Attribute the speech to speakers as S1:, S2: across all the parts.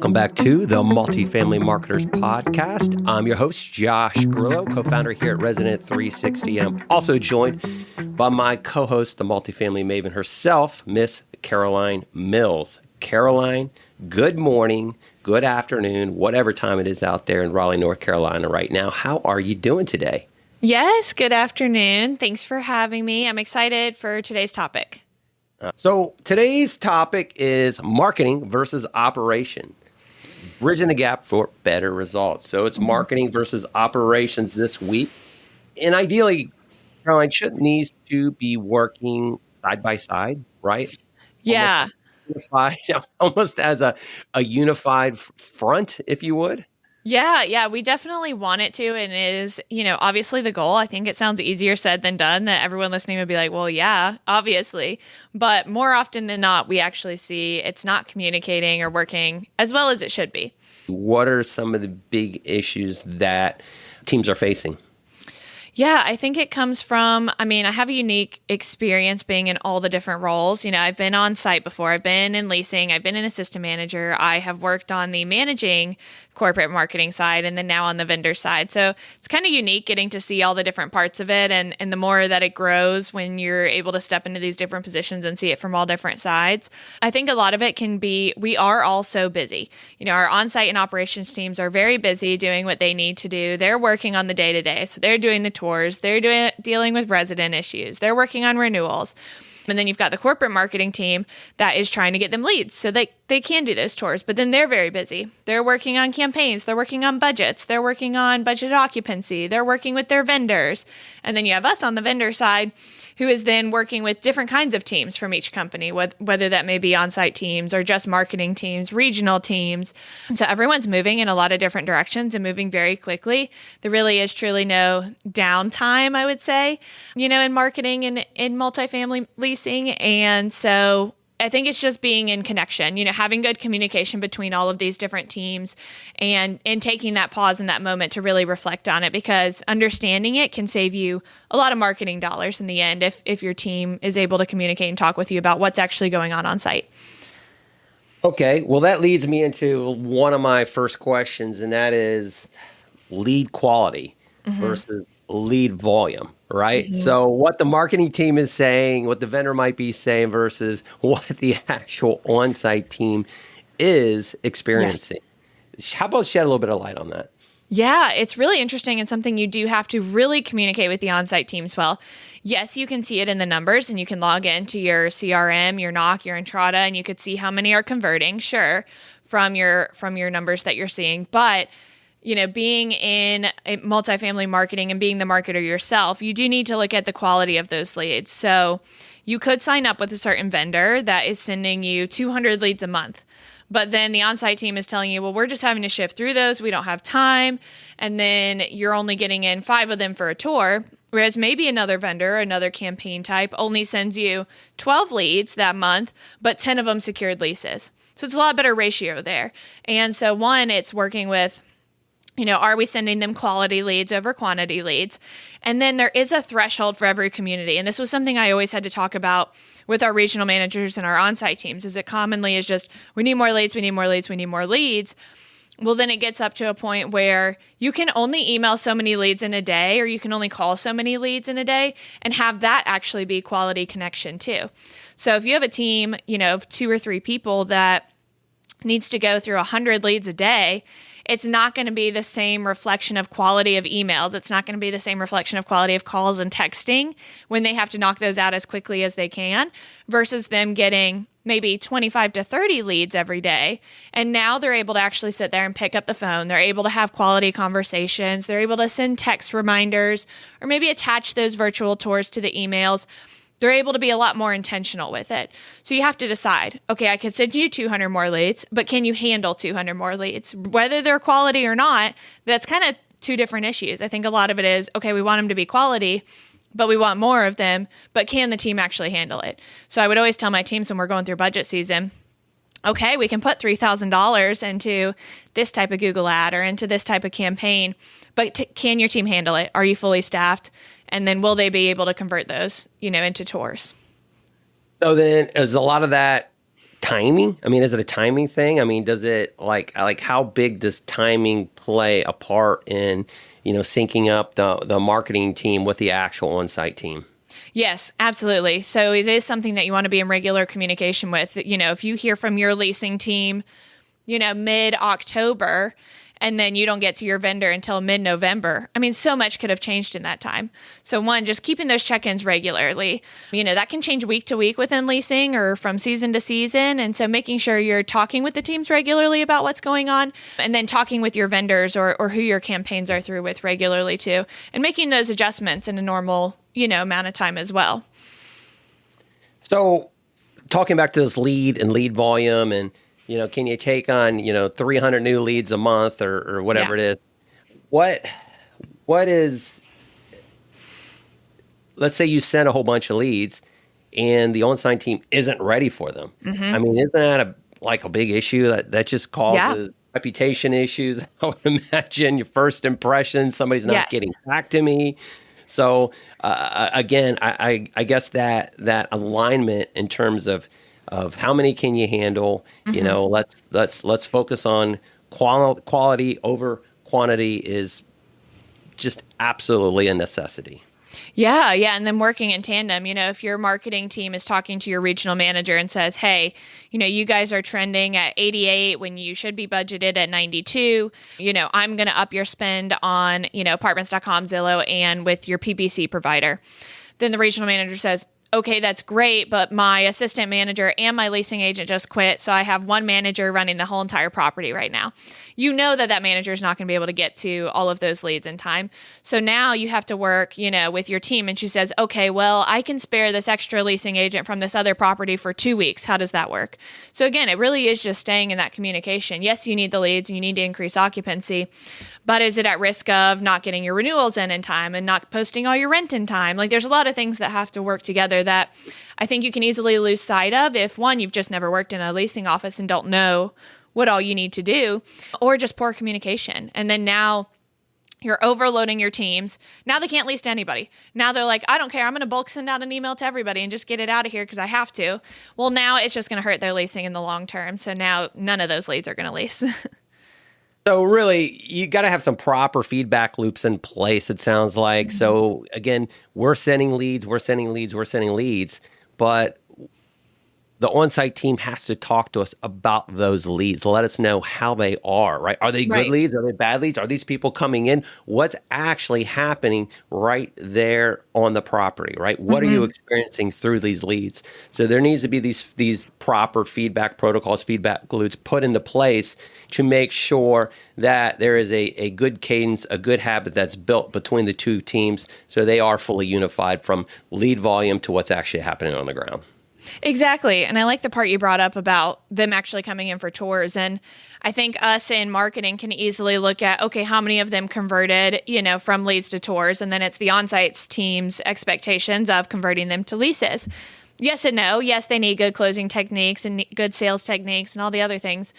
S1: Welcome back to the Multifamily Marketers Podcast. I'm your host, Josh Grillo, co-founder here at Resident 360. And I'm also joined by my co-host, the multifamily maven herself, Miss Caroline Mills. Caroline, good morning, good afternoon, whatever time it is out there in Raleigh, North Carolina right now. How are you doing today?
S2: Yes, good afternoon. Thanks for having me. I'm excited for today's topic.
S1: So today's topic is marketing versus operation, bridging the gap for better results. So it's marketing versus operations this week. And ideally, Caroline, shouldn't these two be working side by side, right?
S2: Yeah.
S1: Almost as a unified front, if you would.
S2: Yeah, we definitely want it to, and it is, obviously the goal. I think it sounds easier said than done, that everyone listening would be like, well, yeah, obviously. But more often than not, we actually see it's not communicating or working as well as it should be.
S1: What are some of the big issues that teams are facing?
S2: Yeah, I think it comes from, I have a unique experience being in all the different roles. I've been on site before. I've been in leasing. I've been an assistant manager. I have worked on the managing corporate marketing side and then now on the vendor side. So it's kind of unique getting to see all the different parts of it. And the more that it grows when you're able to step into these different positions and see it from all different sides. I think a lot of it can be, we are all so busy. Our on-site and operations teams are very busy doing what they need to do. They're working on the day-to-day. So they're doing the tours. They're dealing with resident issues. They're working on renewals. And then you've got the corporate marketing team that is trying to get them leads so they can do those tours, but then they're very busy. They're working on campaigns. They're working on budgets. They're working on budget occupancy. They're working with their vendors. And then you have us on the vendor side who is then working with different kinds of teams from each company, whether that may be on-site teams or just marketing teams, regional teams. So everyone's moving in a lot of different directions and moving very quickly. There really is truly no downtime, I would say, in marketing and in multifamily leasing. And so I think it's just being in connection, having good communication between all of these different teams and taking that pause in that moment to really reflect on it, because understanding it can save you a lot of marketing dollars in the end if your team is able to communicate and talk with you about what's actually going on site.
S1: Okay, well, that leads me into one of my first questions, and that is lead quality versus lead volume, right? So what the marketing team is saying, what the vendor might be saying versus what the actual on-site team is experiencing. Yes. How about shed a little bit of light on that?
S2: Yeah, it's really interesting and something you do have to really communicate with the on-site teams well. Yes, you can see it in the numbers and you can log into your CRM, your NOC, your Entrata, and you could see how many are converting, sure, from your numbers that you're seeing. But being in multifamily marketing and being the marketer yourself, you do need to look at the quality of those leads. So you could sign up with a certain vendor that is sending you 200 leads a month. But then the on-site team is telling you, well, we're just having to shift through those. We don't have time. And then you're only getting in 5 of them for a tour. Whereas maybe another vendor, another campaign type only sends you 12 leads that month, but 10 of them secured leases. So it's a lot better ratio there. And so one, it's working with, are we sending them quality leads over quantity leads? And then there is a threshold for every community. And this was something I always had to talk about with our regional managers and our on-site teams, is it commonly is just, we need more leads, we need more leads, we need more leads. Well, then it gets up to a point where you can only email so many leads in a day, or you can only call so many leads in a day, and have that actually be quality connection too. So if you have a team, of 2 or 3 people that needs to go through 100 leads a day, it's not going to be the same reflection of quality of emails. It's not going to be the same reflection of quality of calls and texting when they have to knock those out as quickly as they can, versus them getting maybe 25 to 30 leads every day. And now they're able to actually sit there and pick up the phone. They're able to have quality conversations. They're able to send text reminders or maybe attach those virtual tours to the emails. They're able to be a lot more intentional with it. So you have to decide, okay, I could send you 200 more leads, but can you handle 200 more leads? Whether they're quality or not, that's kind of 2 different issues. I think a lot of it is, okay, we want them to be quality, but we want more of them, but can the team actually handle it? So I would always tell my teams when we're going through budget season, okay, we can put $3,000 into this type of Google ad or into this type of campaign, but can your team handle it? Are you fully staffed? And then will they be able to convert those, into tours?
S1: So then is a lot of that timing? I mean, is it a timing thing? I mean, does it how big does timing play a part in, syncing up the marketing team with the actual on-site team?
S2: Yes, absolutely. So it is something that you want to be in regular communication with. If you hear from your leasing team, mid-October, and then you don't get to your vendor until mid-November. I mean, so much could have changed in that time. So one, just keeping those check-ins regularly. That can change week to week within leasing or from season to season. And so making sure you're talking with the teams regularly about what's going on, and then talking with your vendors or who your campaigns are through with regularly too, and making those adjustments in a normal, amount of time as well.
S1: So talking back to this lead volume and, can you take on, 300 new leads a month or whatever it is? What is, let's say you send a whole bunch of leads and the on-site team isn't ready for them. Mm-hmm. I mean, isn't that a big issue that just causes reputation issues? I would imagine your first impression, somebody's not getting back to me. So again, I guess that alignment in terms of how many can you handle? Mm-hmm. Let's focus on quality over quantity is just absolutely a necessity.
S2: Yeah. And then working in tandem, if your marketing team is talking to your regional manager and says, hey, you guys are trending at 88 when you should be budgeted at 92, I'm going to up your spend on, apartments.com, Zillow, and with your PPC provider. Then the regional manager says, okay, that's great, but my assistant manager and my leasing agent just quit, so I have one manager running the whole entire property right now. That manager is not going to be able to get to all of those leads in time. So now you have to work, with your team, and she says, okay, well, I can spare this extra leasing agent from this other property for 2 weeks. How does that work? So again, it really is just staying in that communication. Yes, you need the leads and you need to increase occupancy, but is it at risk of not getting your renewals in time and not posting all your rent in time? There's a lot of things that have to work together that I think you can easily lose sight of if, one, you've just never worked in a leasing office and don't know what all you need to do, or just poor communication. And then now you're overloading your teams. Now they can't lease to anybody. Now they're like, I don't care. I'm going to bulk send out an email to everybody and just get it out of here because I have to. Well, now it's just going to hurt their leasing in the long term. So now none of those leads are going to lease.
S1: So really, you got to have some proper feedback loops in place, it sounds like. Mm-hmm. So again, we're sending leads, but the on-site team has to talk to us about those leads. Let us know how they are, right? Are they good leads? Are they bad leads? Are these people coming in? What's actually happening right there on the property, right? What are you experiencing through these leads? So there needs to be these proper feedback protocols, feedback loops put into place to make sure that there is a good cadence, a good habit that's built between the two teams so they are fully unified from lead volume to what's actually happening on the ground.
S2: Exactly. And I like the part you brought up about them actually coming in for tours. And I think us in marketing can easily look at, okay, how many of them converted, from leads to tours? And then it's the on-site team's expectations of converting them to leases. Yes and no. Yes, they need good closing techniques and good sales techniques and all the other things.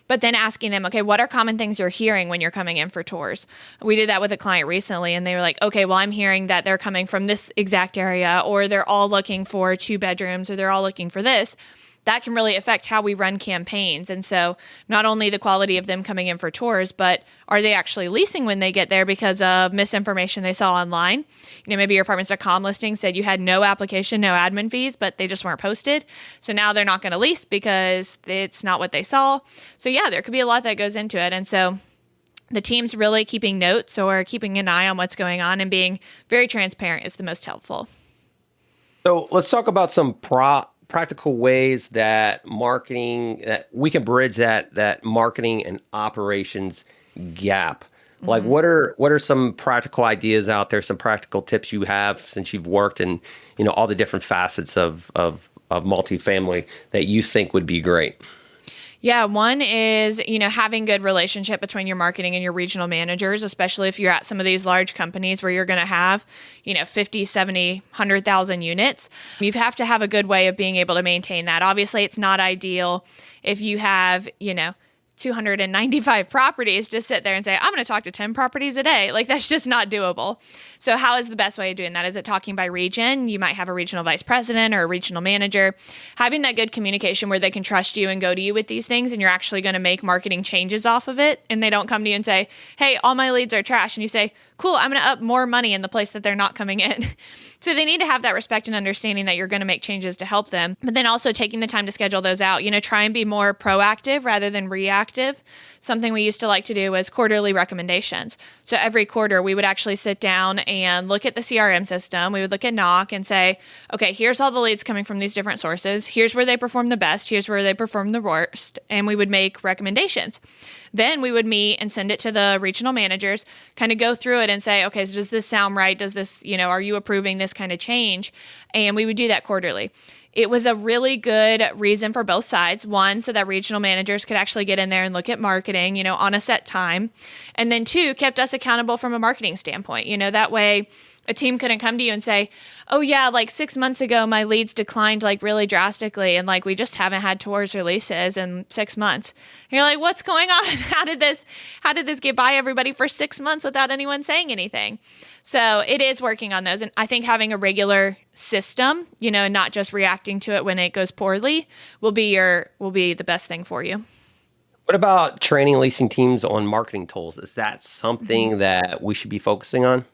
S2: But then asking them, okay, what are common things you're hearing when you're coming in for tours? We did that with a client recently, and they were like, okay, well, I'm hearing that they're coming from this exact area, or they're all looking for 2 bedrooms, or they're all looking for this. That can really affect how we run campaigns. And so not only the quality of them coming in for tours, but are they actually leasing when they get there because of misinformation they saw online? Maybe your apartments.com listing said you had no application, no admin fees, but they just weren't posted. So now they're not going to lease because it's not what they saw. So yeah, there could be a lot that goes into it. And so the team's really keeping notes or keeping an eye on what's going on and being very transparent is the most helpful.
S1: So let's talk about some practical ways that we can bridge that marketing and operations gap. Mm-hmm. Like what are some practical ideas out there, some practical tips you have since you've worked in, all the different facets of multifamily that you think would be great?
S2: Yeah, one is, having good relationship between your marketing and your regional managers, especially if you're at some of these large companies where you're going to have, 50, 70, 100,000 units. You have to have a good way of being able to maintain that. Obviously, it's not ideal if you have, 295 properties to sit there and say, I'm going to talk to 10 properties a day. Like, that's just not doable. So how is the best way of doing that? Is it talking by region? You might have a regional vice president or a regional manager. Having that good communication where they can trust you and go to you with these things, and you're actually going to make marketing changes off of it. And they don't come to you and say, hey, all my leads are trash. And you say, cool, I'm going to up more money in the place that they're not coming in. So they need to have that respect and understanding that you're going to make changes to help them. But then also taking the time to schedule those out. Try and be more proactive rather than reactive. Something we used to like to do was quarterly recommendations. So every quarter we would actually sit down and look at the CRM system. We would look at Knock and say, okay, here's all the leads coming from these different sources. Here's where they perform the best. Here's where they perform the worst. And we would make recommendations. Then we would meet and send it to the regional managers, kind of go through it and say, okay, so does this sound right? Does this, are you approving this kind of change? And we would do that quarterly. It was a really good reason for both sides. One, so that regional managers could actually get in there and look at marketing, on a set time. And then two, kept us accountable from a marketing standpoint. That way a team couldn't come to you and say, oh yeah, like 6 months ago, my leads declined like really drastically. And like, we just haven't had tours or leases in 6 months. And you're like, what's going on? How did this get by everybody for 6 months without anyone saying anything? So it is working on those. And I think having a regular system, and not just reacting to it when it goes poorly will be the best thing for you.
S1: What about training leasing teams on marketing tools? Is that something that we should be focusing on?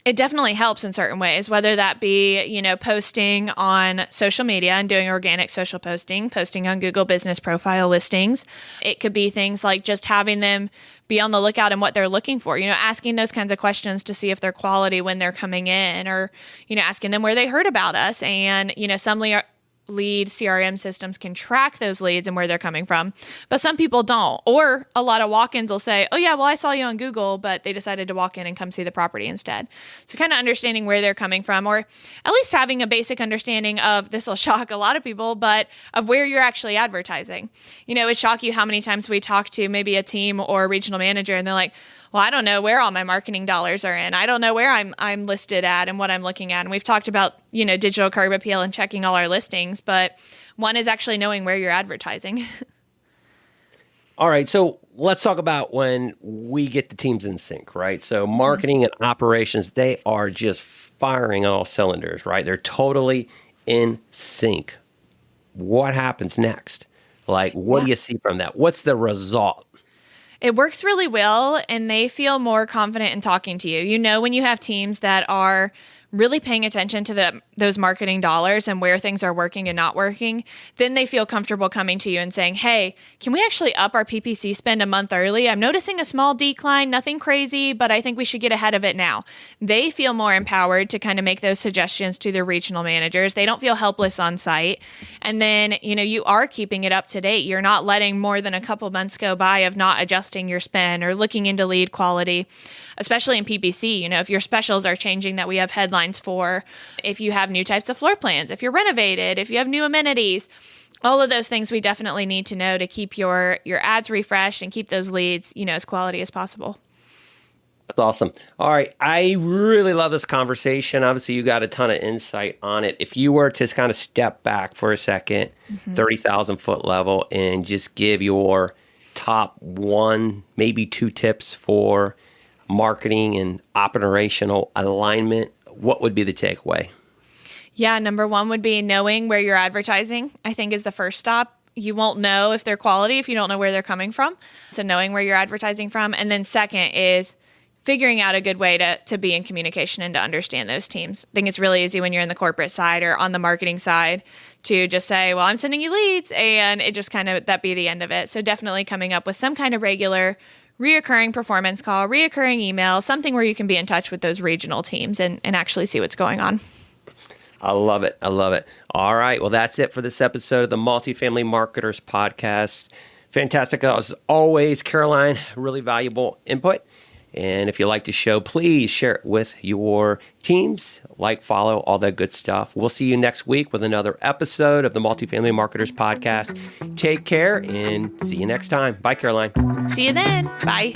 S2: It definitely helps in certain ways, whether that be, posting on social media and doing organic social posting on Google business profile listings. It could be things like just having them be on the lookout and what they're looking for, asking those kinds of questions to see if they're quality when they're coming in, or, asking them where they heard about us. And, some lead CRM systems can track those leads and where they're coming from, but some people don't. Or a lot of walk-ins will say, oh yeah, well, I saw you on Google, but they decided to walk in and come see the property instead. So kind of understanding where they're coming from, or at least having a basic understanding of, this will shock a lot of people, but of where you're actually advertising. It would shock you how many times we talk to maybe a team or a regional manager and they're like, well, I don't know where all my marketing dollars are in. I don't know where I'm listed at and what I'm looking at. And we've talked about, digital curb appeal and checking all our listings, but one is actually knowing where you're advertising.
S1: All right. So let's talk about when we get the teams in sync, right? So marketing and operations, they are just firing on all cylinders, right? They're totally in sync. What happens next? Like, what do you see from that? What's the result?
S2: It works really well, and they feel more confident in talking to you. When you have teams that are really paying attention to those marketing dollars and where things are working and not working, then they feel comfortable coming to you and saying, hey, can we actually up our PPC spend a month early? I'm noticing a small decline, nothing crazy, but I think we should get ahead of it now. They feel more empowered to kind of make those suggestions to their regional managers. They don't feel helpless on site. And then, you are keeping it up to date. You're not letting more than a couple months go by of not adjusting your spend or looking into lead quality, especially in PPC. If your specials are changing that we have headlines for, if you have new types of floor plans, if you're renovated, if you have new amenities, all of those things we definitely need to know to keep your ads refreshed and keep those leads, as quality as possible.
S1: That's awesome. All right. I really love this conversation. Obviously, you got a ton of insight on it. If you were to kind of step back for a second, 30,000 foot level, and just give your top one, maybe two tips for marketing and operational alignment, what would be the takeaway?
S2: Yeah, number one would be knowing where you're advertising, I think, is the first stop. You won't know if they're quality if you don't know where they're coming from. So knowing where you're advertising from. And then second is figuring out a good way to be in communication and to understand those teams. I think it's really easy when you're in the corporate side or on the marketing side to just say, well, I'm sending you leads, and it just kind of, that be the end of it. So definitely coming up with some kind of regular reoccurring performance call, reoccurring email, something where you can be in touch with those regional teams and actually see what's going on.
S1: I love it. I love it. All right. Well, that's it for this episode of the Multifamily Marketers Podcast. Fantastic. As always, Caroline, really valuable input. And if you like the show, please share it with your teams, follow, all that good stuff. We'll see you next week with another episode of the Multifamily Marketers Podcast. Take care and see you next time. Bye, Caroline.
S2: See you then. Bye.